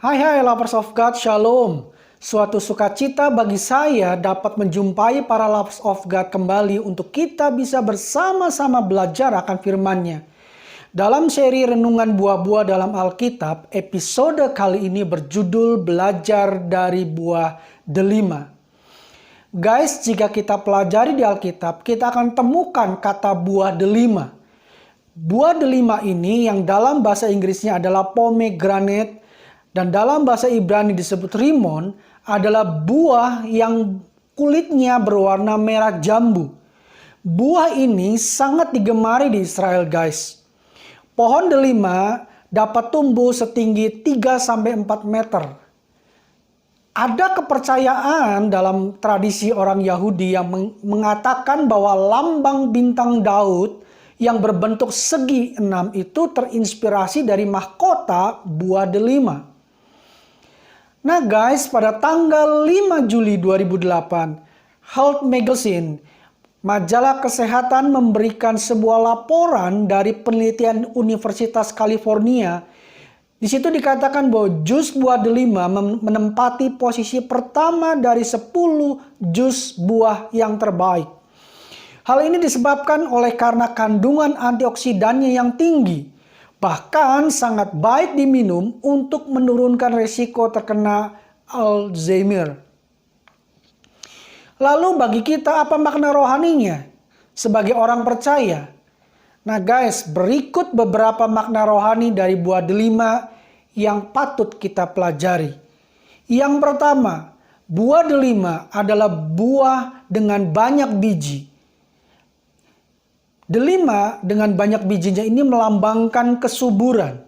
Hai lovers of God, Shalom. Suatu sukacita bagi saya dapat menjumpai para lovers of God kembali untuk kita bisa bersama-sama belajar akan firman-Nya. Dalam seri Renungan Buah-Buah dalam Alkitab, episode kali ini berjudul Belajar dari Buah Delima. Guys, jika kita pelajari di Alkitab, kita akan temukan kata buah delima. Buah delima ini yang dalam bahasa Inggrisnya adalah pomegranate dan dalam bahasa Ibrani disebut rimon adalah buah yang kulitnya berwarna merah jambu. Buah ini sangat digemari di Israel, guys. Pohon delima dapat tumbuh setinggi 3-4 meter. Ada kepercayaan dalam tradisi orang Yahudi yang mengatakan bahwa lambang bintang Daud yang berbentuk segi 6 itu terinspirasi dari mahkota buah delima. Nah guys, pada tanggal 5 Juli 2008, Health Magazine, majalah kesehatan memberikan sebuah laporan dari penelitian Universitas California. Di situ dikatakan bahwa jus buah delima menempati posisi pertama dari 10 jus buah yang terbaik. Hal ini disebabkan oleh karena kandungan antioksidannya yang tinggi. Bahkan sangat baik diminum untuk menurunkan risiko terkena Alzheimer. Lalu bagi kita apa makna rohaninya sebagai orang percaya? Nah guys, berikut beberapa makna rohani dari buah delima yang patut kita pelajari. Yang pertama, buah delima adalah buah dengan banyak biji. Delima dengan banyak bijinya ini melambangkan kesuburan.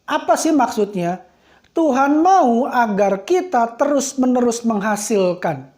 Apa sih maksudnya? Tuhan mau agar kita terus-menerus menghasilkan.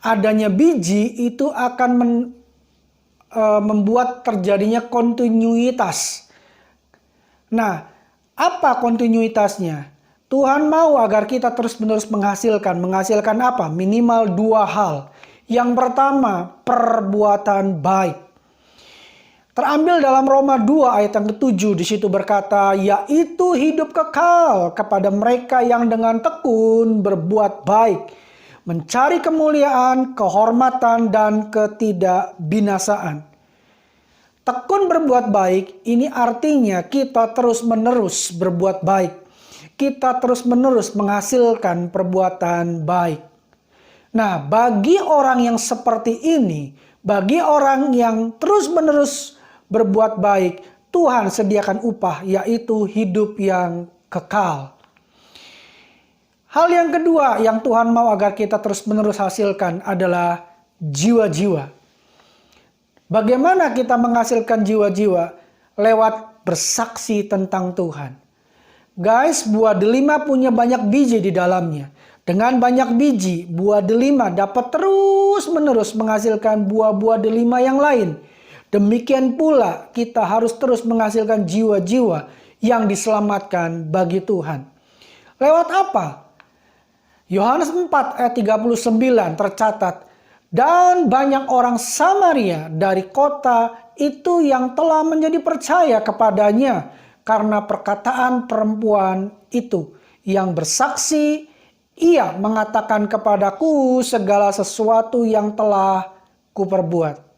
Adanya biji itu akan membuat terjadinya kontinuitas. Nah, apa kontinuitasnya? Tuhan mau agar kita terus-menerus menghasilkan. Menghasilkan apa? Minimal 2 hal. Yang pertama, perbuatan baik. Terambil dalam Roma 2 ayat yang ke-7, di situ berkata, yaitu hidup kekal kepada mereka yang dengan tekun berbuat baik, mencari kemuliaan, kehormatan, dan ketidakbinasaan. Tekun berbuat baik, ini artinya kita terus-menerus berbuat baik. Kita terus-menerus menghasilkan perbuatan baik. Nah, bagi orang yang seperti ini, bagi orang yang terus-menerus berbuat baik, Tuhan sediakan upah, yaitu hidup yang kekal. Hal yang kedua yang Tuhan mau agar kita terus-menerus hasilkan adalah jiwa-jiwa. Bagaimana kita menghasilkan jiwa-jiwa? Lewat bersaksi tentang Tuhan. Guys, buah delima punya banyak biji di dalamnya. Dengan banyak biji, buah delima dapat terus-menerus menghasilkan buah-buah delima yang lain. Demikian pula kita harus terus menghasilkan jiwa-jiwa yang diselamatkan bagi Tuhan. Lewat apa? Yohanes 4 ayat 39 tercatat, dan banyak orang Samaria dari kota itu yang telah menjadi percaya kepadanya karena perkataan perempuan itu yang bersaksi, ia mengatakan kepadaku segala sesuatu yang telah kuperbuat.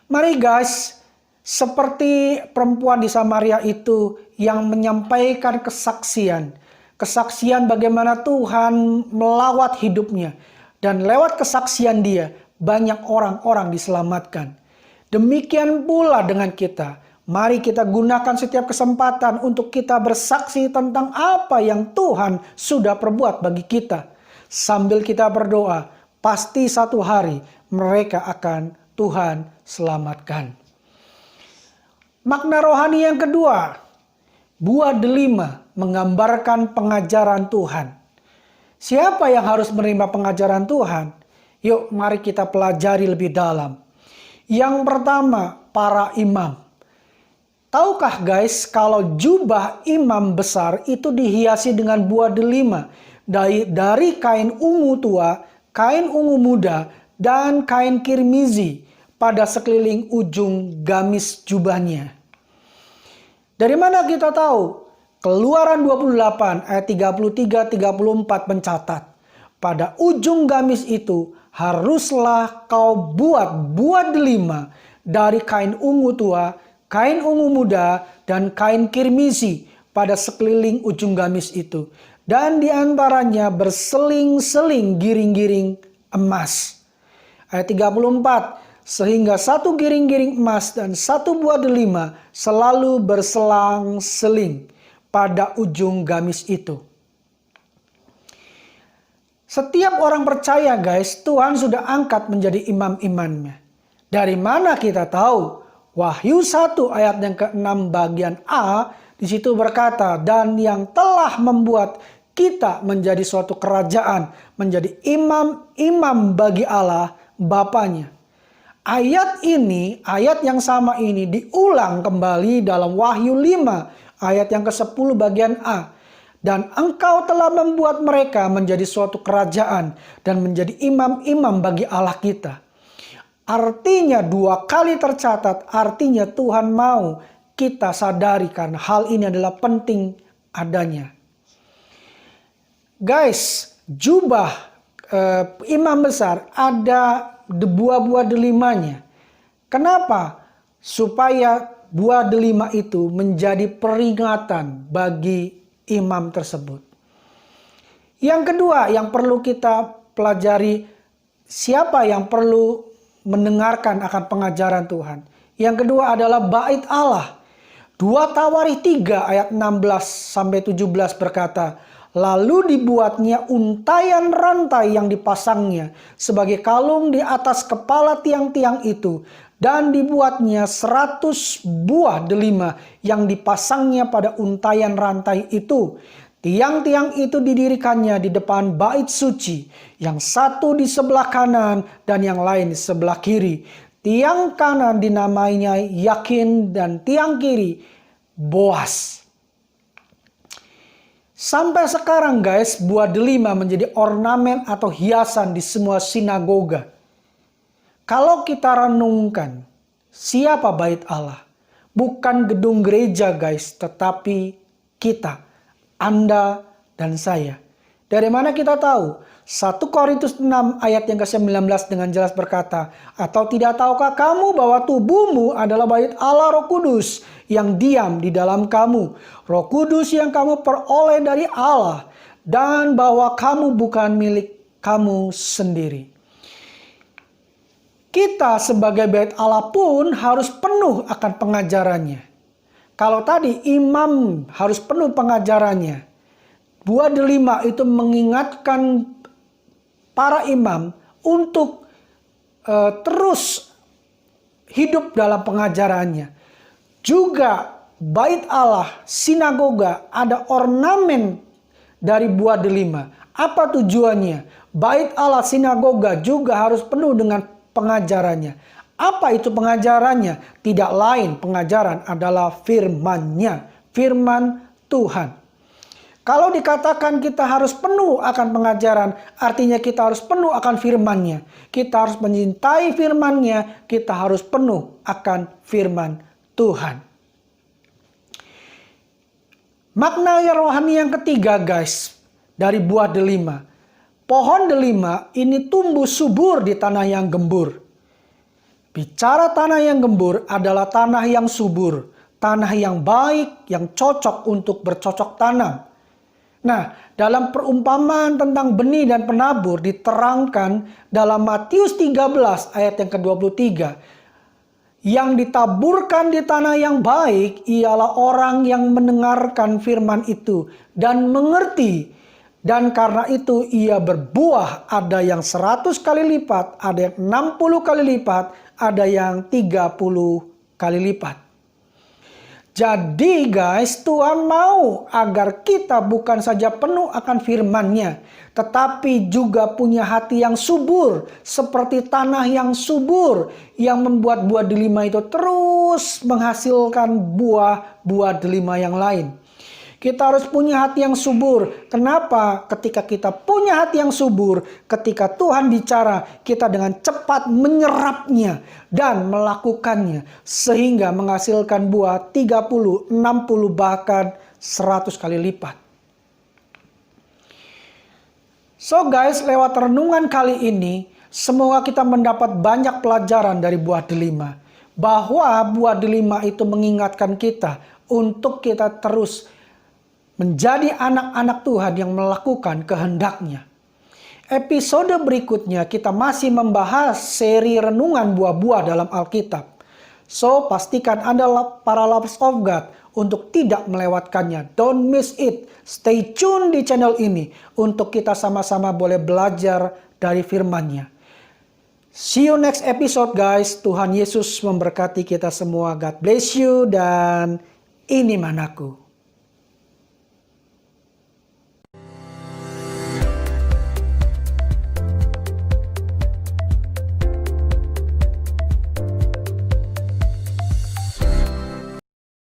Mari guys, seperti perempuan di Samaria itu yang menyampaikan kesaksian. Kesaksian bagaimana Tuhan melawat hidupnya. Dan lewat kesaksian dia, banyak orang-orang diselamatkan. Demikian pula dengan kita. Mari kita gunakan setiap kesempatan untuk kita bersaksi tentang apa yang Tuhan sudah perbuat bagi kita. Sambil kita berdoa, pasti satu hari mereka akan Tuhan selamatkan. Makna rohani yang kedua, buah delima menggambarkan pengajaran Tuhan. Siapa yang harus menerima pengajaran Tuhan? Yuk mari kita pelajari lebih dalam. Yang pertama, para imam. Tahukah guys kalau jubah imam besar itu dihiasi dengan buah delima dari kain ungu tua, kain ungu muda, dan kain kirmizi pada sekeliling ujung gamis jubahnya. Dari mana kita tahu Keluaran 28 ayat 33-34 mencatat, pada ujung gamis itu haruslah kau buat buah delima dari kain ungu tua, kain ungu muda, dan kain kirmisi pada sekeliling ujung gamis itu. Dan di antaranya berseling-seling giring-giring emas. Ayat 34, sehingga satu giring-giring emas dan satu buah delima selalu berselang-seling pada ujung gamis itu. Setiap orang percaya guys, Tuhan sudah angkat menjadi imam-imamnya. Dari mana kita tahu? Wahyu 1 ayat yang ke-6 bagian A, di situ berkata, dan yang telah membuat kita menjadi suatu kerajaan, menjadi imam-imam bagi Allah Bapanya. Ayat ini, ayat yang sama ini diulang kembali dalam Wahyu 5 ayat yang ke-10 bagian A. Dan engkau telah membuat mereka menjadi suatu kerajaan dan menjadi imam-imam bagi Allah kita. Artinya dua kali tercatat, artinya Tuhan mau kita sadari karena hal ini adalah penting adanya. Guys, jubah imam besar ada buah-buah delimanya. Kenapa? Supaya buah delima itu menjadi peringatan bagi imam tersebut. Yang kedua yang perlu kita pelajari, siapa yang perlu mendengarkan akan pengajaran Tuhan. Yang kedua adalah bait Allah. 2 Tawarikh 3 ayat 16-17 berkata, lalu dibuatnya untaian rantai yang dipasangnya sebagai kalung di atas kepala tiang-tiang itu. Dan dibuatnya 100 buah delima yang dipasangnya pada untaian rantai itu. Tiang-tiang itu didirikannya di depan bait suci, yang satu di sebelah kanan dan yang lain di sebelah kiri. Tiang kanan dinamainya Yakin dan tiang kiri Boas. Sampai sekarang guys, buah delima menjadi ornamen atau hiasan di semua sinagoga. Kalau kita renungkan, siapa bait Allah? Bukan gedung gereja guys, tetapi kita, Anda dan saya. Dari mana kita tahu? 1 Korintus 6 ayat yang ke-19 dengan jelas berkata, atau tidak tahukah kamu bahwa tubuhmu adalah bait Allah Roh Kudus yang diam di dalam kamu, Roh Kudus yang kamu peroleh dari Allah, dan bahwa kamu bukan milik kamu sendiri. Kita sebagai bait Allah pun harus penuh akan pengajarannya. Kalau tadi imam harus penuh pengajarannya, buah delima itu mengingatkan para imam untuk terus hidup dalam pengajarannya. Juga bait Allah, sinagoga, ada ornamen dari buah delima. Apa tujuannya? Bait Allah, sinagoga juga harus penuh dengan pengajarannya. Apa itu pengajarannya? Tidak lain, pengajaran adalah firman-Nya, firman Tuhan. Kalau dikatakan kita harus penuh akan pengajaran, artinya kita harus penuh akan firman-Nya. Kita harus mencintai firman-Nya, kita harus penuh akan firman Tuhan. Makna rohani yang ketiga guys, dari buah delima. Pohon delima ini tumbuh subur di tanah yang gembur. Bicara tanah yang gembur adalah tanah yang subur, tanah yang baik, yang cocok untuk bercocok tanam. Nah, dalam perumpamaan tentang benih dan penabur diterangkan dalam Matius 13 ayat yang ke-23. Yang ditaburkan di tanah yang baik ialah orang yang mendengarkan firman itu dan mengerti. Dan karena itu ia berbuah, ada yang 100 kali lipat, ada yang 60 kali lipat, ada yang 30 kali lipat. Jadi guys, Tuhan mau agar kita bukan saja penuh akan firman-Nya, tetapi juga punya hati yang subur, seperti tanah yang subur, yang membuat buah delima itu terus menghasilkan buah-buah delima yang lain. Kita harus punya hati yang subur. Kenapa? Ketika kita punya hati yang subur, ketika Tuhan bicara, kita dengan cepat menyerapnya dan melakukannya. Sehingga menghasilkan buah 30, 60, bahkan 100 kali lipat. So guys, lewat renungan kali ini, semoga kita mendapat banyak pelajaran dari buah delima. Bahwa buah delima itu mengingatkan kita untuk kita terus menjadi anak-anak Tuhan yang melakukan kehendak-Nya. Episode berikutnya kita masih membahas seri renungan buah-buah dalam Alkitab. So, pastikan Anda para lovers of God untuk tidak melewatkannya. Don't miss it. Stay tune di channel ini untuk kita sama-sama boleh belajar dari firman-Nya. See you next episode guys. Tuhan Yesus memberkati kita semua. God bless you dan ini manaku.